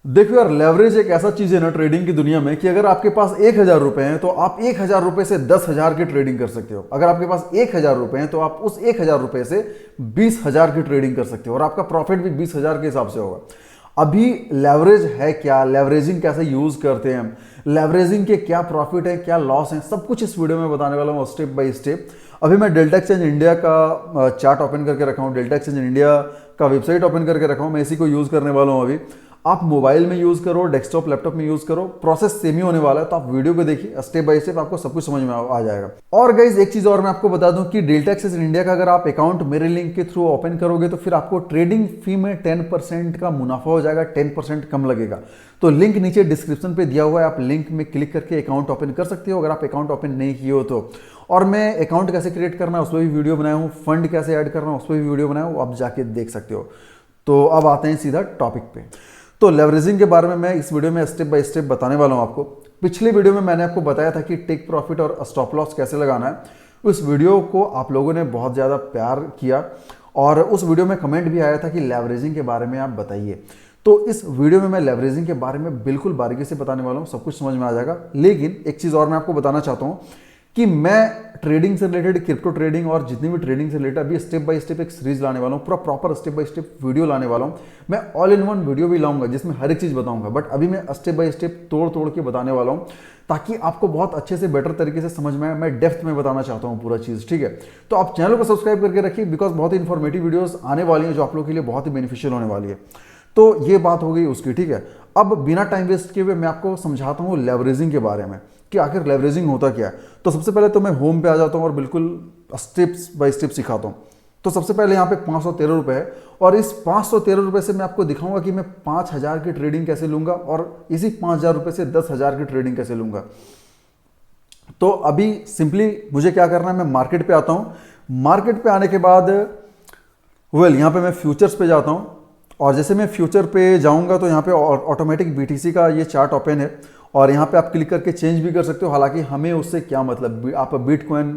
देखो यार, लेवरेज एक ऐसा चीज है ना ट्रेडिंग की दुनिया में कि अगर आपके पास 1,000 रुपए हैं तो आप 1,000 रुपए से 10,000 की ट्रेडिंग कर सकते हो। अगर आपके पास 1,000 रुपए हैं तो आप उस 1,000 रुपए से 20,000 की ट्रेडिंग कर सकते हो और आपका प्रॉफिट भी 20,000 के हिसाब से होगा। अभी लेवरेज है क्या, लेवरेजिंग कैसे यूज करते हैं हम, लेवरेजिंग के क्या प्रॉफिट है क्या लॉस है, सब कुछ इस वीडियो में बताने वाला हूँ स्टेप बाय स्टेप। अभी मैं डेल्टा एक्सचेंज इंडिया का चार्ट ओपन करके रखा हूँ, डेल्टा एक्सचेंज इंडिया का वेबसाइट ओपन करके रखा हूँ, मैं इसी को यूज करने वाला हूँ। अभी आप मोबाइल में यूज करो, डेस्कटॉप लैपटॉप में यूज करो, प्रोसेस सेम ही होने वाला है। तो आप वीडियो को देखिए स्टेप बाय स्टेप, आपको सब कुछ समझ में आ जाएगा। और गाइज एक चीज और मैं आपको बता दूं कि डेल्टा एक्सचेंज इंडिया का अगर आप अकाउंट मेरे लिंक के थ्रू ओपन करोगे तो फिर आपको ट्रेडिंग फी में 10% का मुनाफा हो जाएगा, 10% कम लगेगा। तो लिंक नीचे डिस्क्रिप्शन पे दिया हुआ है, आप लिंक में क्लिक करके अकाउंट ओपन कर सकते हो अगर आप अकाउंट ओपन नहीं किए हो तो। और मैं अकाउंट कैसे क्रिएट करना है उस पर भी वीडियो बनाया हूँ, फंड कैसे ऐड करना है उस पर भी वीडियो बनाया हूँ, आप जाके देख सकते हो। तो अब आते हैं सीधा टॉपिक पे। तो लेवरेजिंग के बारे में मैं इस वीडियो में स्टेप बाय स्टेप बताने वाला हूं आपको। पिछले वीडियो में मैंने आपको बताया था कि टेक प्रॉफिट और स्टॉप लॉस कैसे लगाना है। उस वीडियो को आप लोगों ने बहुत ज़्यादा प्यार किया और उस वीडियो में कमेंट भी आया था कि लेवरेजिंग के बारे में आप बताइए। तो इस वीडियो में मैं लेवरेजिंग के बारे में बिल्कुल बारीकी से बताने वाला हूँ, सब कुछ समझ में आ जाएगा। लेकिन एक चीज़ और मैं आपको बताना चाहता हूँ कि मैं ट्रेडिंग से रिलेटेड, क्रिप्टो ट्रेडिंग और जितनी भी ट्रेडिंग से रिलेटेड अभी स्टेप बाय स्टेप एक सीरीज लाने वाला हूँ, पूरा proper step by step video लाने वाला हूँ। मैं ऑल इन वन वीडियो भी लाऊंगा जिसमें हर एक चीज़ बताऊंगा, बट अभी मैं स्टेप बाय स्टेप तोड़ तोड़ के बताने वाला हूँ ताकि आपको बहुत अच्छे से बेटर तरीके से समझ में आए। मैं डेप्थ में बताना चाहता हूँ पूरा चीज़, ठीक है। तो आप चैनल को सब्सक्राइब करके रखिए बिकॉज बहुत ही इन्फॉर्मेटिव वीडियोस आने वाली हैं जो आप लोगों के लिए बहुत ही बेनिफिशियल होने वाली है। तो ये बात हो गई उसकी, ठीक है। अब बिना टाइम वेस्ट किए हुए मैं आपको समझाता हूँ लेवरेजिंग के बारे में कि आखिर लेवरेजिंग होता क्या है। तो सबसे पहले तो मैं होम पे आ जाता हूँ और बिल्कुल स्टेप्स बाय स्टेप सिखाता हूँ। तो सबसे पहले यहाँ पे 513 रुपये है और इस 513 रुपये से मैं आपको दिखाऊंगा कि मैं 5,000 की ट्रेडिंग कैसे लूंगा और इसी 5,000 रुपये से 10,000 की ट्रेडिंग कैसे लूंगा। तो अभी सिंपली मुझे क्या करना है, मैं मार्केट पे आता हूँ। मार्केट पे आने के बाद यहाँ पे मैं फ्यूचर्स पे जाता हूँ और जैसे मैं फ्यूचर पे जाऊंगा तो यहाँ पे ऑटोमेटिक बीटीसी का ये चार्ट ओपन है और यहाँ पे आप क्लिक करके चेंज भी कर सकते हो। हालांकि हमें उससे क्या मतलब, आप बिटकॉइन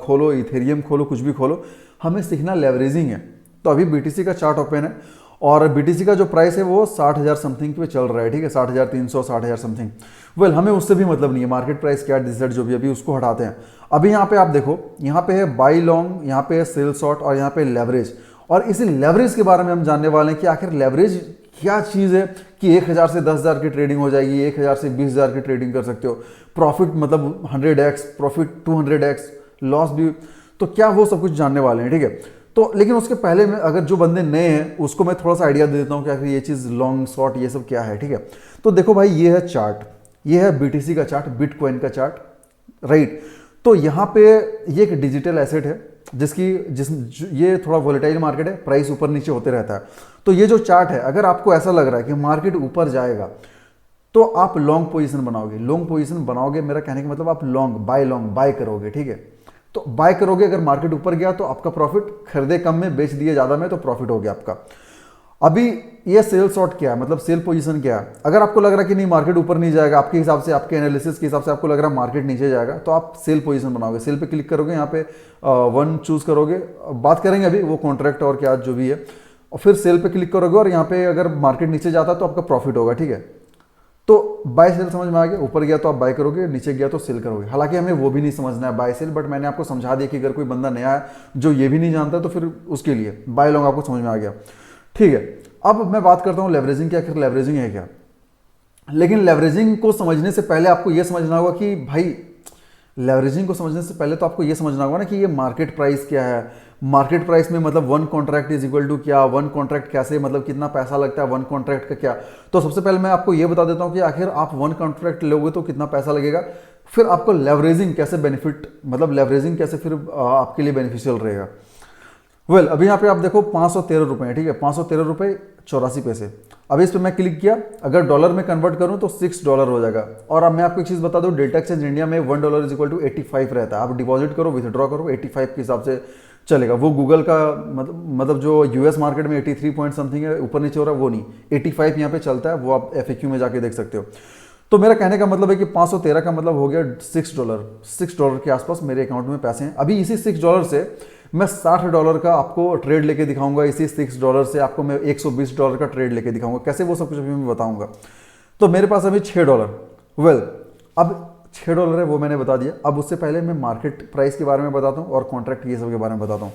खोलो, इथेरियम खोलो, कुछ भी खोलो, हमें सीखना लेवरेजिंग है। तो अभी बीटीसी का चार्ट ओपन है और बीटीसी का जो प्राइस है वो 60,000 समथिंग पे चल रहा है, ठीक है, 60,300, 60,000 समथिंग। हमें उससे भी मतलब नहीं है, मार्केट प्राइस क्या डिसाइड जो भी, अभी उसको हटाते हैं। अभी यहाँ पे आप देखो, यहाँ पे है बाई लॉन्ग, यहाँ पे है सेल शॉर्ट और यहाँ पे लेवरेज। और इसी लेवरेज के बारे में हम जानने वाले हैं कि आखिर लेवरेज क्या चीज़ है कि 1,000 से 10,000 की ट्रेडिंग हो जाएगी, 1,000 से 20,000 की ट्रेडिंग कर सकते हो, प्रॉफिट मतलब 100x, प्रॉफिट 200x, लॉस भी। तो क्या वो सब कुछ जानने वाले हैं, ठीक है। तो लेकिन उसके पहले में अगर जो बंदे नए हैं उसको मैं थोड़ा सा आइडिया दे देता हूँ कि आखिर ये चीज़ लॉन्ग शॉर्ट ये सब क्या है, ठीक है। तो देखो भाई, ये है चार्ट, ये है बीटीसी का चार्ट, बिटकॉइन का चार्ट, राइट। तो यहाँ पे ये एक डिजिटल एसेट है ये थोड़ा वोलेटाइल मार्केट है, प्राइस ऊपर नीचे होते रहता है। तो ये जो चार्ट है, अगर आपको ऐसा लग रहा है कि मार्केट ऊपर जाएगा तो आप लॉन्ग पोजीशन बनाओगे। लॉन्ग पोजीशन बनाओगे, मेरा कहने का मतलब आप लॉन्ग बाय करोगे, ठीक है। तो बाय करोगे, अगर मार्केट ऊपर गया तो आपका प्रॉफिट, खरीदे कम में बेच दिए ज़्यादा में तो प्रॉफिट हो गया आपका। अभी ये सेल शॉर्ट क्या है, मतलब सेल पोजीशन क्या है। अगर आपको लग रहा है कि नहीं मार्केट ऊपर नहीं जाएगा, आपके हिसाब से, आपके एनालिसिस के हिसाब से आपको लग रहा है मार्केट नीचे जाएगा, तो आप सेल पोजीशन बनाओगे। सेल पे क्लिक करोगे, यहाँ पे 1 चूज करोगे, बात करेंगे अभी वो कॉन्ट्रैक्ट और क्या जो भी है, और फिर सेल पे क्लिक करोगे और यहाँ पे अगर मार्केट नीचे जाता है तो आपका प्रॉफिट होगा, ठीक है। तो बाय सेल समझ में आ गया, ऊपर गया तो आप बाय करोगे, नीचे गया तो सेल करोगे। हालांकि हमें वो भी नहीं समझना है बाय सेल, बट मैंने आपको समझा दिया कि अगर कोई बंदा नया है जो ये भी नहीं जानता तो फिर उसके लिए बाय लॉन्ग आपको समझ में आ गया, ठीक है। अब मैं बात करता हूँ लेवरेजिंग की, आखिर लेवरेजिंग है क्या। लेकिन लेवरेजिंग को समझने से पहले आपको यह समझना होगा कि भाई, लेवरेजिंग को समझने से पहले तो आपको यह समझना होगा ना कि ये मार्केट प्राइस क्या है। मार्केट प्राइस में मतलब 1 कॉन्ट्रैक्ट इज इक्वल टू क्या, 1 कॉन्ट्रैक्ट कैसे, मतलब कितना पैसा लगता है 1 कॉन्ट्रैक्ट का क्या। तो सबसे पहले मैं आपको यह बता देता हूं कि आखिर आप 1 कॉन्ट्रैक्ट लोगे तो कितना पैसा लगेगा, फिर आपको लेवरेजिंग कैसे बेनिफिट, मतलब लेवरेजिंग कैसे फिर आपके लिए बेनिफिशियल रहेगा। अभी यहाँ पे आप देखो 513 रुपये है, ठीक है, 513 रुपये 84 पैसे। अभी इस पर मैं क्लिक किया, अगर डॉलर में कन्वर्ट करूं तो $6 हो जाएगा। और अब मैं आपको एक चीज़ बता दूं, डेल्टा एक्सचेंज इंडिया में $1 इज इक्वल टू 85 रहता है। आप डिपॉजिट करो, विथड्रॉ करो, 85 के हिसाब से चलेगा। वो गूगल का मतलब जो यूएस मार्केट में 83 पॉइंट समथिंग है, ऊपर नीचे हो रहा है, वो नहीं, 85 यहाँ पे चलता है, वो आप FAQ में जाके देख सकते हो। तो मेरा कहने का मतलब है कि 513 का मतलब हो गया $6 के आसपास मेरे अकाउंट में पैसे हैं। अभी इसी $6 से मैं $60 का आपको ट्रेड लेके दिखाऊंगा, इसी $6 से आपको मैं $120 का ट्रेड लेके दिखाऊंगा। कैसे वो सब कुछ अभी मैं बताऊंगा। तो मेरे पास अभी $6, वेल अब $6 है वो मैंने बता दिया। अब उससे पहले मैं मार्केट प्राइस के बारे में बताता हूँ और कॉन्ट्रैक्ट ये सब के बारे में बताता हूँ।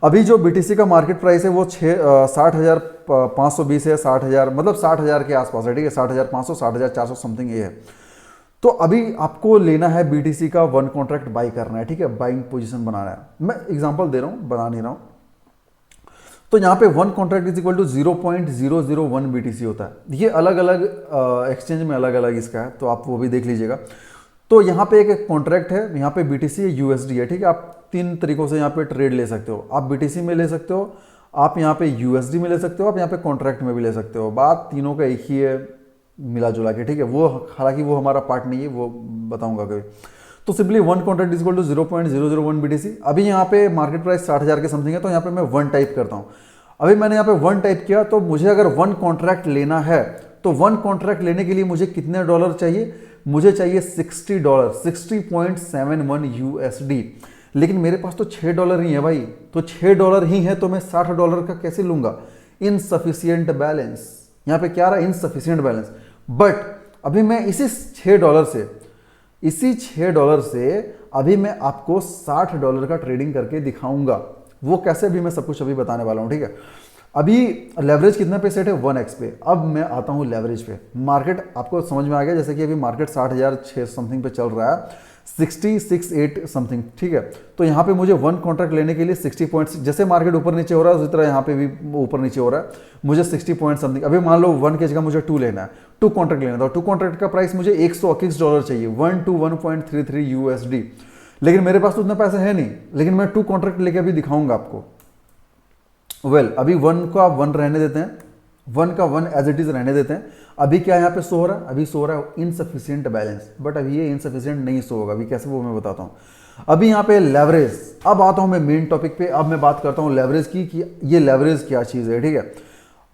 अभी जो BTC का मार्केट प्राइस है वो 60,520 है, 60,000 मतलब 60,000 के आसपास है, ठीक है, 60,500 60,400 समथिंग ये है। तो अभी आपको लेना है BTC का 1 कॉन्ट्रैक्ट बाई करना है, ठीक है, बाइंग पोजीशन बनाना है। मैं एग्जांपल दे रहा हूँ, बना नहीं रहा हूँ। तो यहाँ पे 1 contract is equal to 0.001 BTC होता है। ये अलग अलग एक्सचेंज में अलग अलग इसका है, तो आप वो भी देख लीजिएगा। तो यहाँ पे एक कॉन्ट्रैक्ट है, यहाँ पे BTC है, USD है, ठीक है। आप 3 तरीकों से यहाँ पे ट्रेड ले सकते हो। आप BTC में ले सकते हो, आप यहाँ पे USD में ले सकते हो, आप यहाँ पे कॉन्ट्रैक्ट में भी ले सकते हो। बात तीनों का एक ही है मिला जुला के, ठीक है। वो हालांकि वो हमारा पार्ट नहीं है, वो बताऊंगा कभी। तो simply 1 contract is equal to 0.001 BTC। अभी यहाँ पे मार्केट प्राइस 60,000 के समथिंग है, तो यहाँ पे मैं 1 टाइप करता हूँ। अभी मैंने यहाँ पे 1 टाइप किया, तो मुझे अगर 1 कॉन्ट्रैक्ट लेना है तो 1 कॉन्ट्रैक्ट लेने के लिए मुझे कितने डॉलर चाहिए? मुझे चाहिए $60, 60.71 USD। लेकिन मेरे पास तो $6 ही है भाई, तो $6 ही है, तो मैं $60 का कैसे लूंगा? इनसफिशियंट बैलेंस, यहाँ पे क्या रहा? Insufficient balance. बट अभी मैं इसी $6 से अभी मैं आपको $60 का ट्रेडिंग करके दिखाऊंगा। वो कैसे भी मैं सब कुछ अभी बताने वाला हूं, ठीक है। अभी लेवरेज कितने पे सेट है? 1x पे। अब मैं आता हूं लेवरेज पे। मार्केट आपको समझ में आ गया, जैसे कि अभी मार्केट 60,600 समथिंग पे चल रहा है, 6068 समथिंग, ठीक है। तो यहाँ पे मुझे 1 कॉन्ट्रैक्ट लेने के लिए 60 पॉइंट, जैसे मार्केट ऊपर नीचे हो रहा है उसी तरह यहाँ पे भी ऊपर नीचे हो रहा है। मुझे 60 पॉइंट समथिंग, अभी मान लो 1 की जगह मुझे 2 लेना है, 2 कॉन्ट्रैक्ट लेना था। 2 कॉन्ट्रैक्ट का प्राइस मुझे $121 चाहिए, 1 to 1.33 USD। लेकिन मेरे पास तो उतना पैसा है नहीं, लेकिन मैं 2 कॉन्ट्रैक्ट लेके अभी दिखाऊंगा आपको। वेल अभी 1 का 1 रहने देते हैं, 1 का 1 एज इट इज रहने देते हैं। अभी क्या यहाँ पे शो हो रहा है? अभी शो हो रहा है इनसफिशियंट बैलेंस, बट अभी ये इनसफिशियंट नहीं शो होगा। अभी कैसे वो मैं बताता हूँ। अभी यहाँ पे लेवरेज, अब आता हूँ मैं मेन टॉपिक पे। अब मैं बात करता हूँ लेवरेज की कि ये लेवरेज क्या चीज़ है, ठीक है।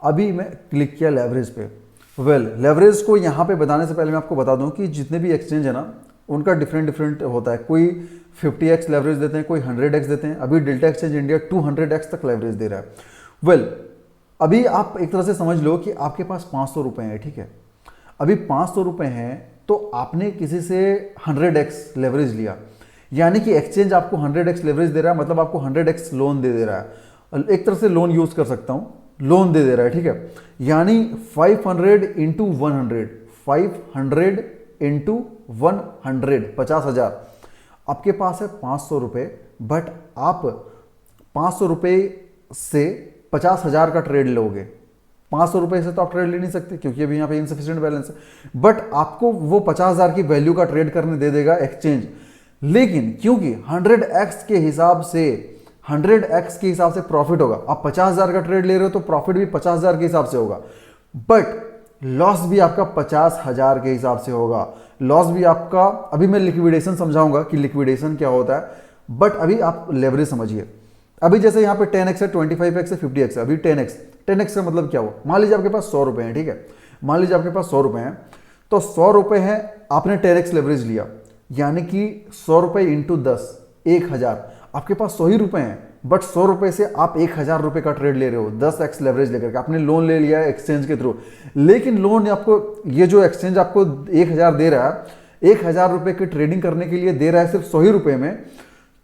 अभी मैं क्लिक किया लेवरेज पे। वेल लेवरेज को यहाँ पे बताने से पहले मैं आपको बता दूँ कि जितने भी एक्सचेंज है ना, उनका डिफरेंट होता है। कोई 50x लेवरेज देते हैं, कोई 100x देते हैं। अभी डेल्टा एक्सचेंज इंडिया 200x तक लेवरेज दे रहा है। वेल अभी आप एक तरह से समझ लो कि आपके पास 500 रुपए हैं, ठीक है। अभी 500 रुपए हैं, तो आपने किसी से 100x लेवरेज लिया, यानी कि एक्सचेंज आपको 100x लेवरेज दे रहा है, मतलब आपको 100x लोन दे रहा है। एक तरह से लोन यूज कर सकता हूं, लोन दे रहा है, ठीक है। यानी 500 इंटू 100, 500 इंटू 100, 50,000। आपके पास है 500 रुपए, बट आप 500 रुपए से 50,000 का ट्रेड लोगे। 500 रुपए से तो आप ट्रेड ले नहीं सकते, क्योंकि अभी यहाँ पे इनसफिशिएंट बैलेंस है। बट आपको वो 50,000 की वैल्यू का ट्रेड करने दे देगा एक्सचेंज। लेकिन क्योंकि 100x के हिसाब से 100x के हिसाब से प्रॉफिट होगा। आप 50,000 का ट्रेड ले रहे हो तो प्रॉफिट भी 50,000 के हिसाब से होगा, बट लॉस भी आपका 50,000 के हिसाब से होगा। लॉस भी आपका, अभी मैं लिक्विडेशन समझाऊंगा कि लिक्विडेशन क्या होता है, बट अभी आप लेवरेज समझिए। अभी जैसे यहाँ पे 10x है, 25x है, 50x है। अभी 10x का मतलब क्या हुआ? मान लीजिए आपके पास 100 रुपए हैं, ठीक है। मान लीजिए आपके पास 100 रुपए हैं, तो 100 रुपए हैं, आपने 10x लेवरेज लिया, यानी कि 100 रुपए इंटू 10, 1000। आपके पास 100 ही रुपए हैं, बट 100 रुपए से आप 1000 रुपए का ट्रेड ले रहे हो 10x लेवरेज लेकर के। आपने लोन ले लिया है एक्सचेंज के थ्रू, लेकिन लोन आपको, ये जो एक्सचेंज आपको 1000 दे रहा है, 1000 रुपए की ट्रेडिंग करने के लिए दे रहा है सिर्फ 100 ही रुपए में,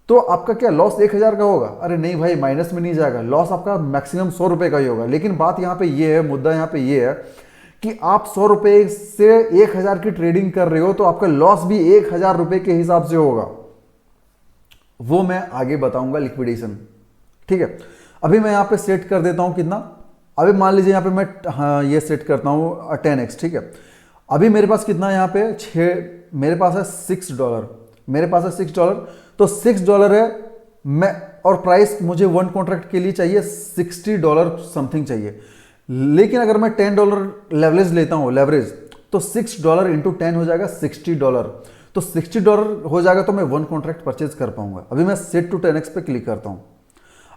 तो आपका क्या लॉस 1000 का होगा? अरे नहीं भाई, माइनस में नहीं जाएगा, लॉस आपका मैक्सिमम 100 रुपए का ही होगा। लेकिन बात यहाँ पे ये है, मुद्दा यहाँ पे ये है कि आप 100 रुपए से 1000 की ट्रेडिंग कर रहे हो, तो आपका लॉस भी 1000 रुपए के हिसाब से होगा। वो मैं आगे बताऊंगा लिक्विडेशन, ठीक है। अभी मैं यहाँ पे सेट कर देता हूं कितना। अभी मान लीजिए यहाँ पे मैं ये सेट करता हूं 10x, ठीक है। अभी मेरे पास कितना यहाँ पे 6, मेरे पास है $6, मेरे पास है $6, तो $6 है मैं, और प्राइस मुझे 1 कॉन्ट्रैक्ट के लिए चाहिए $60 समथिंग चाहिए। लेकिन अगर मैं $10 लेवरेज लेता हूं लेवरेज, तो $6 इंटू 10 हो जाएगा $60, तो $60 हो जाएगा, तो मैं 1 कॉन्ट्रैक्ट परचेज कर पाऊंगा। अभी मैं सेट टू 10x पे क्लिक करता हूं।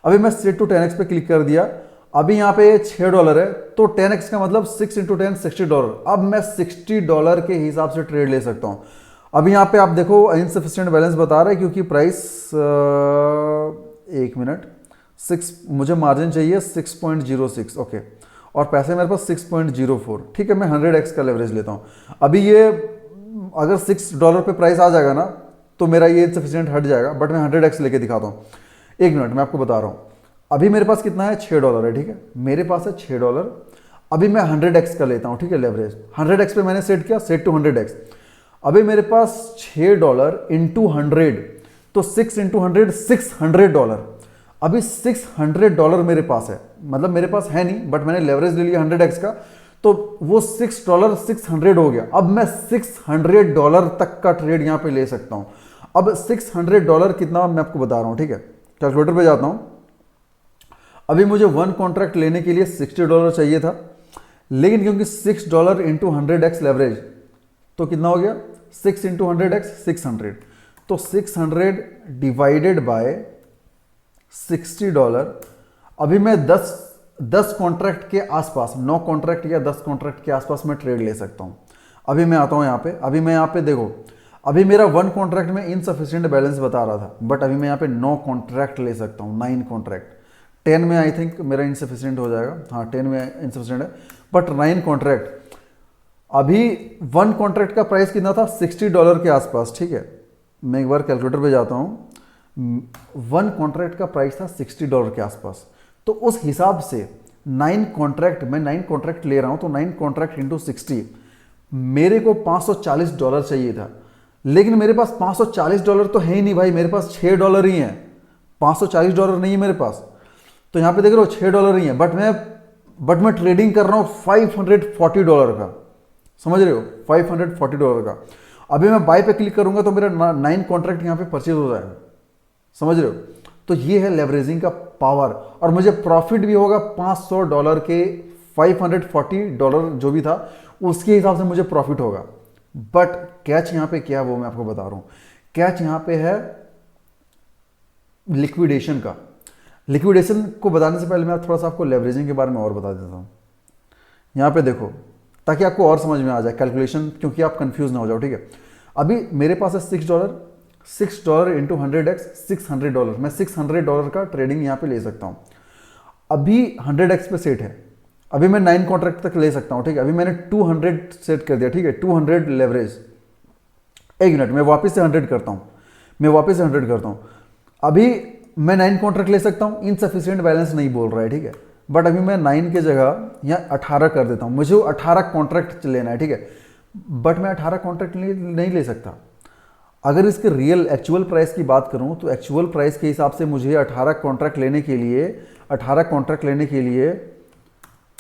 अभी मैं सेट टू 10x पे क्लिक कर दिया। अभी यहाँ पे $6 है, तो 10x का मतलब 6 इंटू 10 $60। अब मैं $60 के हिसाब से ट्रेड ले सकता हूँ। अभी यहाँ पे आप देखो इनसफिशिएंट बैलेंस बता रहा है, क्योंकि प्राइस एक मिनट, 6 मुझे मार्जिन चाहिए 6.06, ओके, और पैसे मेरे पास 6.04, ठीक है, मैं 100x का लेवरेज लेता हूँ। अभी ये अगर $6 पे प्राइस आ जाएगा ना तो मेरा ये इनसफिशिएंट हट जाएगा, बट मैं 100x लेके दिखाता हूँ। एक मिनट, मैं आपको बता रहा हूँ। अभी मेरे पास कितना है, $6 है, ठीक है, मेरे पास है $6। अभी मैं 100x का लेता हूँ, ठीक है, लेवरेज 100x पे मैंने सेट किया, सेट टू 100x। अभी मेरे पास $6 इंटू 100, तो 6 इंटू 100 $600। अभी $600 मेरे पास है, मतलब मेरे पास है नहीं, बट मैंने लेवरेज ले लिया 100x का, तो वो $6 600 हो गया। अब मैं $600 तक का ट्रेड यहां पे ले सकता हूं। अब $600 कितना मैं आपको बता रहा हूं, ठीक है, कैलकुलेटर पे जाता हूं। अभी मुझे 1 कॉन्ट्रैक्ट लेने के लिए $60 चाहिए था, लेकिन क्योंकि $6 इंटू 100x लेवरेज, तो कितना हो गया, 6 इंटू 100x 600, तो 600 डिवाइडेड बाय $60। अभी मैं 10 कॉन्ट्रैक्ट के आसपास, 9 कॉन्ट्रैक्ट या 10 कॉन्ट्रैक्ट के आसपास मैं ट्रेड ले सकता हूं। अभी मैं आता हूं यहाँ पे, अभी मैं यहाँ पे देखो, अभी मेरा 1 कॉन्ट्रैक्ट में इनसफिशिएंट बैलेंस बता रहा था, बट अभी मैं यहाँ पे 9 कॉन्ट्रैक्ट ले सकता हूँ, 9 कॉन्ट्रैक्ट। 10 में आई थिंक मेरा इनसफिशिएंट हो जाएगा, हाँ 10 में इनसफिशिएंट है, बट 9 कॉन्ट्रैक्ट। अभी 1 कॉन्ट्रैक्ट का प्राइस कितना था, $60 के आसपास, ठीक है, मैं एक बार कैलकुलेटर पे जाता हूँ। 1 कॉन्ट्रैक्ट का प्राइस था $60 के आसपास, तो उस हिसाब से 9 कॉन्ट्रैक्ट, मैं 9 कॉन्ट्रैक्ट ले रहा हूँ, तो 9 कॉन्ट्रैक्ट इंटू 60, मेरे को $540 चाहिए था, लेकिन मेरे पास $540 तो है ही नहीं भाई, मेरे पास $6 ही है, $540 नहीं है मेरे पास। तो यहाँ पे देख रहे हो $6 ही है, बट मैं ट्रेडिंग कर रहा हूँ $540 का, समझ रहे हो, $540 का। अभी मैं बाय पे क्लिक करूंगा तो मेरा 9 कॉन्ट्रैक्ट यहाँ पे परचेज हो जाएगा, समझ रहे हो। तो ये है लेवरेजिंग का पावर, और मुझे प्रॉफिट भी होगा $500 के, $540 जो भी था उसके हिसाब से मुझे प्रॉफिट होगा। बट कैच यहाँ पे क्या है वो मैं आपको बता रहा हूँ। कैच यहाँ पे है लिक्विडेशन का। लिक्विडेशन को बताने से पहले मैं थोड़ा सा आपको लेवरेजिंग के बारे में और बता देता हूँ। यहाँ पे देखो, ताकि आपको और समझ में आ जाए कैलकुलेशन, क्योंकि आप कंफ्यूज ना हो जाओ, ठीक है। अभी मेरे पास है $6 इंटू 100x $600, मैं $600 का ट्रेडिंग यहाँ पे ले सकता हूँ। अभी 100x पे सेट है, अभी मैं 9 कॉन्ट्रैक्ट तक ले सकता हूँ, ठीक है। अभी मैंने 200 सेट कर दिया, ठीक है, 200 लेवरेज। एक मिनट, मैं वापस से 100 करता हूँ, अभी मैं 9 कॉन्ट्रैक्ट ले सकता हूँ, इनसफिशिएंट बैलेंस नहीं बोल रहा है, ठीक है, बट अभी मैं 9 के जगह यहाँ 18 कर देता हूँ। मुझे 18 कॉन्ट्रैक्ट लेना है, ठीक है, बट मैं 18 कॉन्ट्रैक्ट नहीं ले सकता। अगर इसके रियल एक्चुअल प्राइस की बात करूं तो एक्चुअल प्राइस के हिसाब से मुझे 18 कॉन्ट्रैक्ट लेने के लिए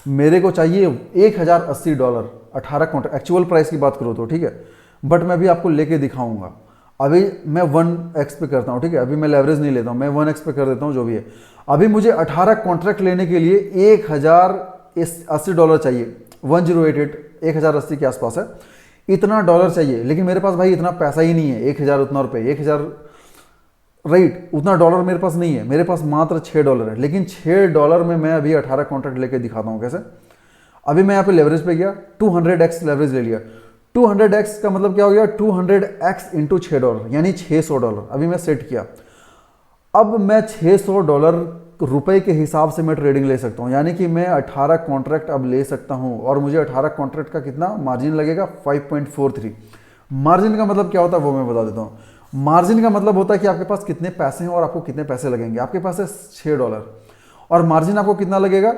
मेरे को चाहिए $1080। 18 कॉन्ट्रैक्ट एक्चुअल प्राइस की बात करूं तो, ठीक है, बट मैं भी आपको लेके दिखाऊंगा। अभी मैं 1x पे करता हूं, ठीक है, अभी मैं लेवरेज नहीं लेता हूं, मैं 1x पे कर देता हूं, जो भी है। अभी मुझे 18 कॉन्ट्रैक्ट लेने के लिए $1080 चाहिए, 1088, 1080 के आसपास है, इतना डॉलर चाहिए। लेकिन मेरे पास भाई इतना पैसा ही नहीं है, 1000 उतना रुपये, 1000 राइट, उतना डॉलर मेरे पास नहीं है, मेरे पास मात्र $6 है। लेकिन $6 में मैं अभी 18 कॉन्ट्रैक्ट लेके दिखाता हूँ कैसे। अभी मैं यहाँ पे लेवरेज पे गया, 200x लेवरेज ले लिया। 200x का मतलब क्या हो गया, 200x इंटू $6, यानी $600। अभी मैं सेट किया, अब मैं $600 रुपए के हिसाब से मैं ट्रेडिंग ले सकता हूं, यानी कि मैं 18 कॉन्ट्रैक्ट अब ले सकता हूं। और मुझे 18 कॉन्ट्रैक्ट का कितना मार्जिन लगेगा, 5.43। मार्जिन का मतलब क्या होता है वो मैं बता देता हूं। मार्जिन का मतलब होता है कि आपके पास कितने पैसे हैं और आपको कितने पैसे लगेंगे। आपके पास है $6 और मार्जिन आपको कितना लगेगा,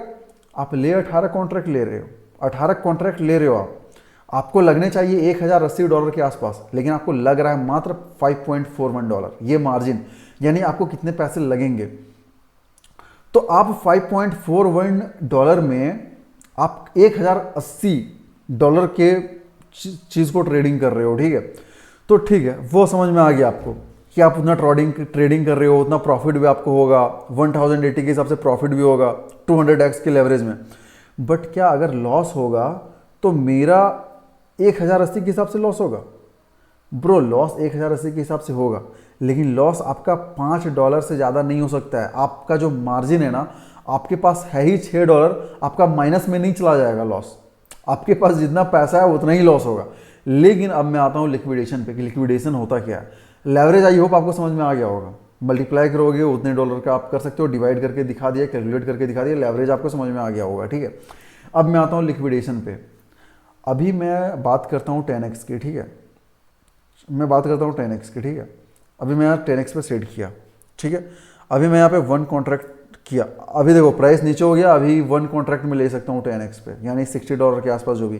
आप 18 कॉन्ट्रैक्ट ले रहे हो, 18 कॉन्ट्रैक्ट ले रहे हो आपको लगने चाहिए $1080 के आसपास, लेकिन आपको लग रहा है मात्र $5.41। ये मार्जिन, यानी आपको कितने पैसे लगेंगे। तो आप $5.41 में आप $1080 के चीज़ को ट्रेडिंग कर रहे हो, ठीक है। तो ठीक है, वो समझ में आ गया आपको कि आप उतना ट्रेडिंग कर रहे हो, उतना प्रॉफिट भी आपको होगा, 1080 के हिसाब से प्रॉफिट भी होगा 200x के लेवरेज में। बट क्या अगर लॉस होगा तो मेरा 1080 के हिसाब से लॉस होगा? ब्रो, लॉस 1080 के हिसाब से होगा, लेकिन लॉस आपका $5 से ज़्यादा नहीं हो सकता है। आपका जो मार्जिन है ना, आपके पास है ही $6, आपका माइनस में नहीं चला जाएगा लॉस। आपके पास जितना पैसा है उतना ही लॉस होगा। लेकिन अब मैं आता हूँ लिक्विडेशन पे कि लिक्विडेशन होता क्या है। लेवरेज, आई होप आपको समझ में आ गया होगा। मल्टीप्लाई करोगे उतने डॉलर का आप कर सकते हो, डिवाइड करके दिखा दिया, कैलकुलेट करके दिखा दिया, लेवरेज आपको समझ में आ गया होगा, ठीक है। अब मैं आता हूँ लिक्विडेशन पे। अभी मैं बात करता हूँ 10x की, ठीक है, मैं बात करता हूँ 10x की, ठीक है। अभी मैं यहाँ 10x पे सेट किया, ठीक है। अभी मैं यहाँ पे 1 कॉन्ट्रैक्ट किया, अभी देखो प्राइस नीचे हो गया, अभी 1 कॉन्ट्रैक्ट में ले सकता हूँ 10x पे, यानी $60 के आसपास जो भी।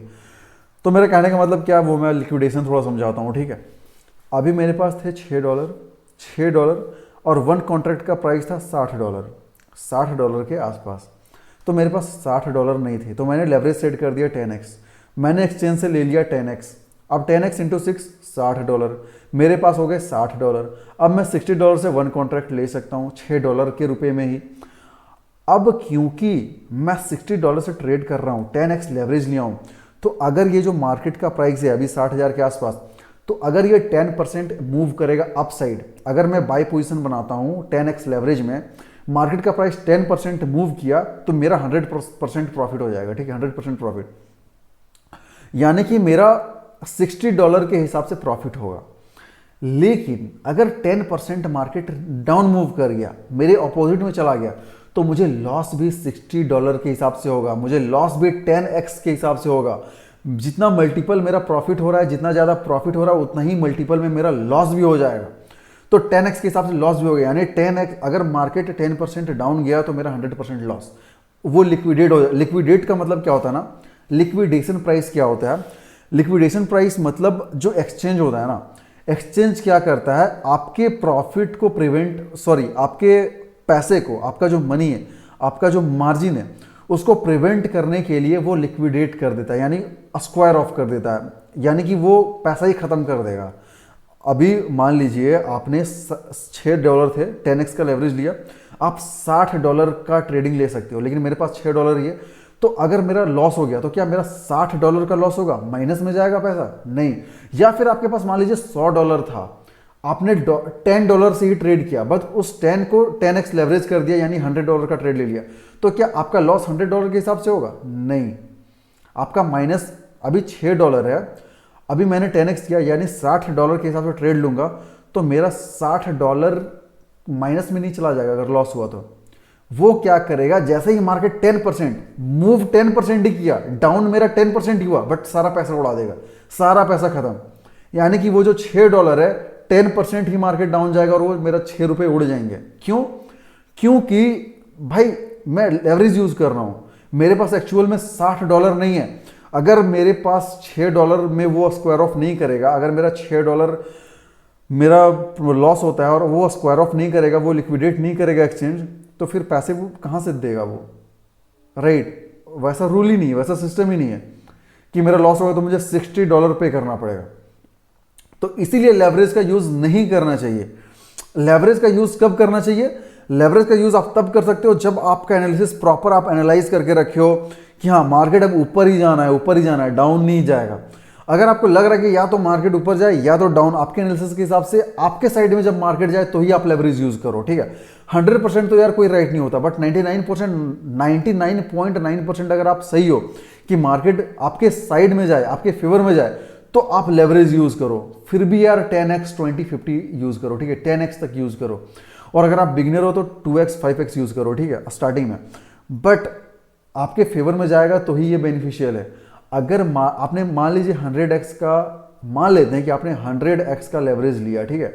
तो मेरा कहने का मतलब क्या है वो मैं लिक्विडेशन थोड़ा समझाता हूँ, ठीक है। अभी मेरे पास थे $6 और 1 कॉन्ट्रैक्ट का प्राइस था $60 के आसपास। तो मेरे पास $60 नहीं थे, तो मैंने लेवरेज सेट कर दिया 10x। मैंने एक्सचेंज से ले लिया 10x। अब 10x इंटू 6 $60, मेरे पास हो गए $60। अब मैं $60 से 1 कॉन्ट्रैक्ट ले सकता हूँ $6 के रुपए में ही। अब क्योंकि मैं $60 से ट्रेड कर रहा हूँ, 10x लेवरेज लिया हूँ, तो अगर ये जो मार्केट का प्राइस है अभी 60,000 के आसपास, तो अगर ये 10% मूव करेगा अपसाइड, अगर मैं बाई पोजीशन बनाता हूँ 10x लेवरेज में, मार्केट का प्राइस 10% मूव किया तो मेरा 100% प्रॉफिट हो जाएगा, ठीक है, 100% प्रॉफिट, यानी कि मेरा $60 के हिसाब से प्रॉफिट होगा। लेकिन अगर 10% मार्केट डाउन मूव कर गया, मेरे ऑपोजिट में चला गया, तो मुझे लॉस भी $60 के हिसाब से होगा, मुझे लॉस भी 10x के हिसाब से होगा। जितना मल्टीपल मेरा प्रॉफिट हो रहा है, जितना ज़्यादा प्रॉफिट हो रहा है, उतना ही मल्टीपल में मेरा लॉस भी हो जाएगा। तो 10x के हिसाब से लॉस भी हो गया, यानी 10x, अगर मार्केट 10% डाउन गया तो मेरा 100% लॉस, वो लिक्विडेट हो जाए। लिक्विडेट का मतलब क्या होता है ना, लिक्विडेशन प्राइस क्या होता है, लिक्विडेशन प्राइस मतलब जो एक्सचेंज होता है ना, एक्सचेंज क्या करता है, आपके प्रॉफिट को आपके पैसे को, आपका जो मनी है, आपका जो मार्जिन है, उसको प्रिवेंट करने के लिए वो लिक्विडेट कर देता है, यानी स्क्वायर ऑफ कर देता है, यानी कि वो पैसा ही खत्म कर देगा। अभी मान लीजिए आपने $6 थे, 10x का लेवरेज लिया, आप $60 का ट्रेडिंग ले सकते हो, लेकिन मेरे पास $6 ही है। तो अगर मेरा लॉस हो गया तो क्या मेरा $60 का लॉस होगा, माइनस में जाएगा पैसा? नहीं। या फिर आपके पास मान लीजिए $100 था, आपने $10 से ही ट्रेड किया, बस उस 10 को 10x लेवरेज कर दिया, यानी $100 का ट्रेड ले लिया, तो क्या आपका लॉस $100 के हिसाब से होगा? नहीं, आपका माइनस अभी $6 है, अभी मैंने 10x किया, यानी $60 के हिसाब से ट्रेड लूंगा, तो मेरा $60 माइनस में नहीं चला जाएगा अगर लॉस हुआ तो। वो क्या करेगा, जैसे ही मार्केट 10% मूव 10% ही किया, डाउन मेरा 10% ही हुआ, बट सारा पैसा उड़ा देगा, सारा पैसा खत्म। यानी कि वो जो $6 है, 10% ही मार्केट डाउन जाएगा और वो मेरा ₹6 उड़ जाएंगे। क्यों? क्योंकि भाई मैं लेवरेज यूज कर रहा हूं, मेरे पास एक्चुअल में $60 नहीं है। अगर मेरे पास $6 में वो स्क्वायर ऑफ नहीं करेगा, अगर मेरा $6 मेरा लॉस होता है और वो स्क्वायर ऑफ नहीं करेगा, वो लिक्विडेट नहीं करेगा एक्सचेंज, तो फिर पैसे वो कहां से देगा वो, राइट? वैसा रूल ही नहीं है, वैसा सिस्टम ही नहीं है कि मेरा लॉस होगा तो मुझे $60 पे करना पड़ेगा। तो इसीलिए लेवरेज का यूज नहीं करना चाहिए। लेवरेज का यूज कब करना चाहिए? लेवरेज का यूज आप तब कर सकते हो जब आपका एनालिसिस प्रॉपर आप एनालाइज करके रखे हो कि हाँ मार्केट अब ऊपर ही जाना है, ऊपर ही जाना है, डाउन नहीं जाएगा। अगर आपको लग रहा है कि या तो मार्केट ऊपर जाए या तो डाउन, आपके एनालिसिस के हिसाब से आपके साइड में जब मार्केट जाए तो ही आप लेवरेज यूज करो, ठीक है। 100% तो यार कोई राइट नहीं होता, बट 99.9% अगर आप सही हो कि मार्केट आपके साइड में जाए, आपके फेवर में जाए, तो आप लेवरेज यूज करो। फिर भी यार 10x 20-50 यूज करो, ठीक है, 10x तक यूज करो। और अगर आप बिगिनर हो तो 2x 5x यूज करो, ठीक है, स्टार्टिंग में। बट आपके फेवर में जाएगा तो ही ये बेनिफिशियल है। अगर आपने मान लीजिए 100x का, मान लेते हैं कि आपने 100x का लेवरेज लिया, ठीक है,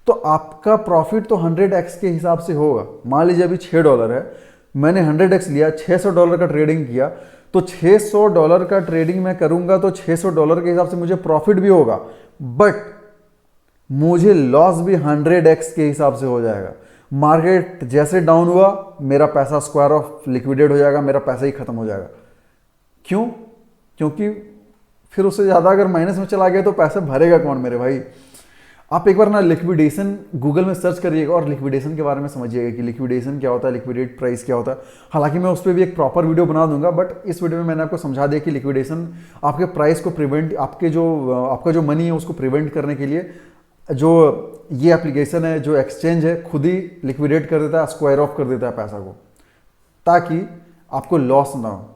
तो आपका प्रॉफिट तो 100x के हिसाब से होगा। मान लीजिए अभी $6 है, मैंने 100x लिया, $600 का ट्रेडिंग किया, तो $600 का ट्रेडिंग मैं करूंगा तो $600 के हिसाब से मुझे प्रॉफिट भी होगा, बट मुझे लॉस भी 100x के हिसाब से हो जाएगा। मार्केट जैसे डाउन हुआ, मेरा पैसा स्क्वायर ऑफ लिक्विडेट हो जाएगा, मेरा पैसा ही खत्म हो जाएगा। क्यों? क्योंकि फिर उससे ज़्यादा अगर माइनस में चला गया तो पैसा भरेगा कौन मेरे भाई। आप एक बार ना लिक्विडेशन गूगल में सर्च करिएगा और लिक्विडेशन के बारे में समझिएगा कि लिक्विडेशन क्या होता है, लिक्विडेट प्राइस क्या होता है। हालांकि मैं उस पर भी एक प्रॉपर वीडियो बना दूंगा, बट इस वीडियो में मैंने आपको समझा दिया कि लिक्विडेशन आपके प्राइस को प्रिवेंट, आपका जो मनी है उसको प्रिवेंट करने के लिए जो ये एप्लीकेशन है, जो एक्सचेंज है, खुद ही लिक्विडेट कर देता है, स्क्वायर ऑफ कर देता है पैसा को, ताकि आपको लॉस ना हो।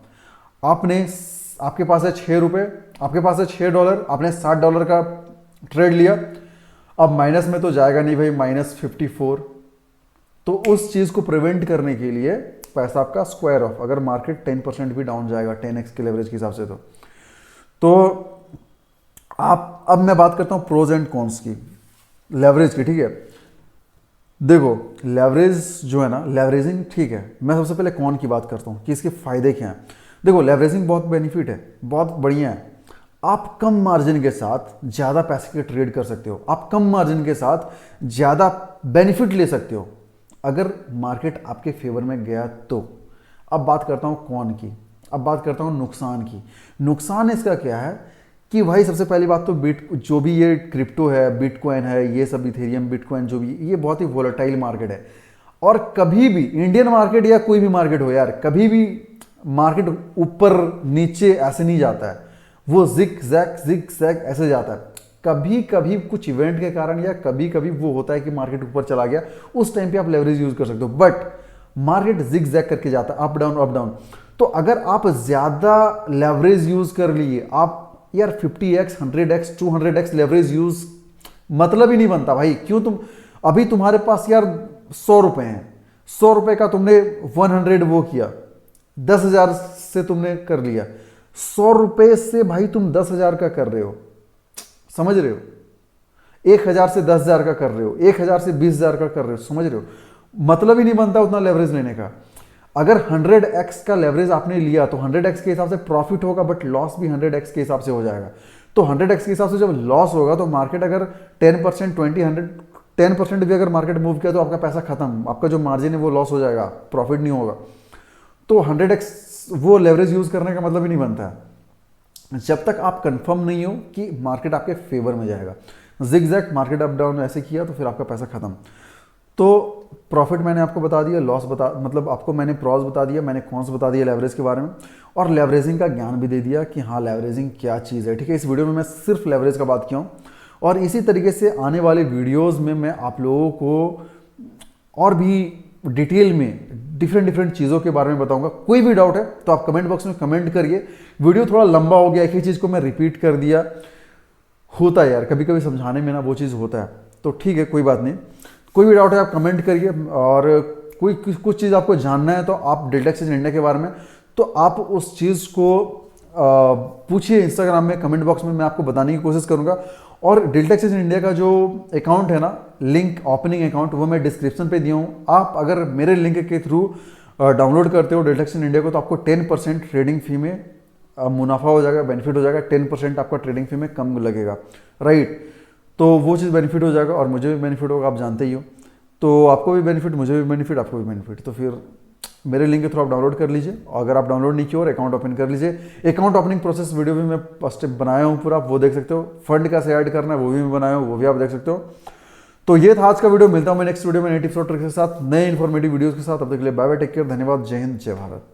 आपके पास है ₹6, आपके पास है $6, आपने $60 का ट्रेड लिया, अब माइनस में तो जाएगा नहीं भाई, -54, तो उस चीज़ को प्रिवेंट करने के लिए पैसा आपका स्क्वायर ऑफ, अगर मार्केट 10% भी डाउन जाएगा 10x के लेवरेज के हिसाब से, तो आप, अब मैं बात करता हूं प्रोज एंड कॉन्स की लेवरेज की, ठीक है। देखो लेवरेज जो है ना, लेवरेजिंग ठीक है, मैं सबसे पहले कॉन की बात करता हूँ कि इसके फायदे क्या हैं। देखो लेवरेजिंग बहुत बेनिफिट है, बहुत बढ़िया है। आप कम मार्जिन के साथ ज़्यादा पैसे के ट्रेड कर सकते हो, आप कम मार्जिन के साथ ज़्यादा बेनिफिट ले सकते हो अगर मार्केट आपके फेवर में गया तो। अब बात करता हूँ कॉन की, अब बात करता हूँ नुकसान की। नुकसान इसका क्या है कि भाई सबसे पहली बात तो जो भी ये क्रिप्टो है, बिटकॉइन है, ये सब इथेरियम, बिटकॉइन जो भी, ये बहुत ही वोलेटाइल मार्केट है। और कभी भी इंडियन मार्केट या कोई भी मार्केट हो यार, कभी भी मार्केट ऊपर नीचे ऐसे नहीं जाता है, वो जिग जैग ऐसे जाता है। कभी कभी कुछ इवेंट के कारण या कभी कभी वो होता है कि मार्केट ऊपर चला गया, उस टाइम पे आप लेवरेज यूज कर सकते हो, बट मार्केट जिग जैग करके जाता है, अप डाउन अप डाउन। तो अगर आप ज्यादा लेवरेज यूज कर लिए, आप यार 50x 100x 200x leverage use मतलब ही नहीं बनता भाई। क्यों, तुम अभी तुम्हारे पास यार 100 रुपए हैं, 100 रुपए का तुमने 100 वो किया, 10,000 से तुमने कर लिया, 100 रुपए से भाई तुम 10,000 का कर रहे हो, समझ रहे हो। 1,000 से 10,000 का कर रहे हो, 1,000 से 20,000 का कर रहे हो, समझ रहे हो। मतलब ही नहीं बनता उतना लेवरेज लेने का। अगर 100x का लेवरेज आपने लिया तो 100x के हिसाब से प्रॉफिट होगा, बट लॉस भी 100x के हिसाब से हो जाएगा। तो 100x के हिसाब से जब लॉस होगा तो मार्केट अगर 10% 10% भी अगर मार्केट मूव किया तो आपका पैसा खत्म, आपका जो मार्जिन है वो लॉस हो जाएगा, प्रॉफिट नहीं होगा। तो 100x वो लेवरेज यूज करने का मतलब ही नहीं बनता है जब तक आप कंफर्म नहीं हो कि मार्केट आपके फेवर में जाएगा। जिगजैग मार्केट अप डाउन ऐसे किया तो फिर आपका पैसा खत्म। तो प्रॉफिट मैंने आपको बता दिया, लॉस मतलब आपको मैंने प्रॉस बता दिया, मैंने कॉन्स बता दिया लेवरेज के बारे में, और लेवरेजिंग का ज्ञान भी दे दिया कि हाँ लेवरेजिंग क्या चीज़ है, ठीक है। इस वीडियो में मैं सिर्फ लेवरेज का बात किया हूँ, और इसी तरीके से आने वाले वीडियोज़ में मैं आप लोगों को और भी डिटेल में डिफरेंट चीज़ों के बारे में बताऊंगा। कोई भी डाउट है तो आप कमेंट बॉक्स में कमेंट करिए। वीडियो थोड़ा लंबा हो गया, एक ही चीज़ को मैं रिपीट कर दिया, होता है यार कभी कभी समझाने में ना वो चीज़ होता है, तो ठीक है कोई बात नहीं। कोई भी डाउट है आप कमेंट करिए, और कोई कुछ चीज़ आपको जानना है तो आप डेल्टा एक्सचेंज इंडिया के बारे में, तो आप उस चीज़ को पूछिए इंस्टाग्राम में कमेंट बॉक्स में, मैं आपको बताने की कोशिश करूँगा। और डेल्टा एक्सचेंज इंडिया का जो अकाउंट है ना, लिंक ओपनिंग अकाउंट, वो मैं डिस्क्रिप्शन पे दिया हूँ। आप अगर मेरे लिंक के थ्रू डाउनलोड करते हो डेल्टा एक्सचेंज इंडिया को, तो आपको 10% ट्रेडिंग फी में मुनाफा हो जाएगा, बेनिफिट हो जाएगा। 10% आपका ट्रेडिंग फी में कम लगेगा, राइट। तो वो चीज़ बेनिफिट हो जाएगा और मुझे भी बेनिफिट होगा, आप जानते ही हो। तो आपको भी बेनिफिट, मुझे भी बेनिफिट, आपको भी बेनिफिट। तो फिर मेरे लिंक के थ्रू आप डाउनलोड कर लीजिए, और अगर आप डाउनलोड नहीं किए और अकाउंट ओपन कर लीजिए। अकाउंट ओपनिंग प्रोसेस वीडियो भी मैं फर्स्ट स्टेप बनाया हूँ पूरा, वो देख सकते हो। फंड का से ऐड करना है वो भी मैं बनाया हूँ, वो भी आप देख सकते हो। तो ये था आज का वीडियो, मिलता हूँ मैं नेक्स्ट वीडियो में नए टिप्स और ट्रिक्स के साथ, नए इन्फॉर्मेटिव वीडियोज़ के साथ। अब तक के लिए बाय बाय, टेक केयर, धन्यवाद, जय हिंद, जय भारत।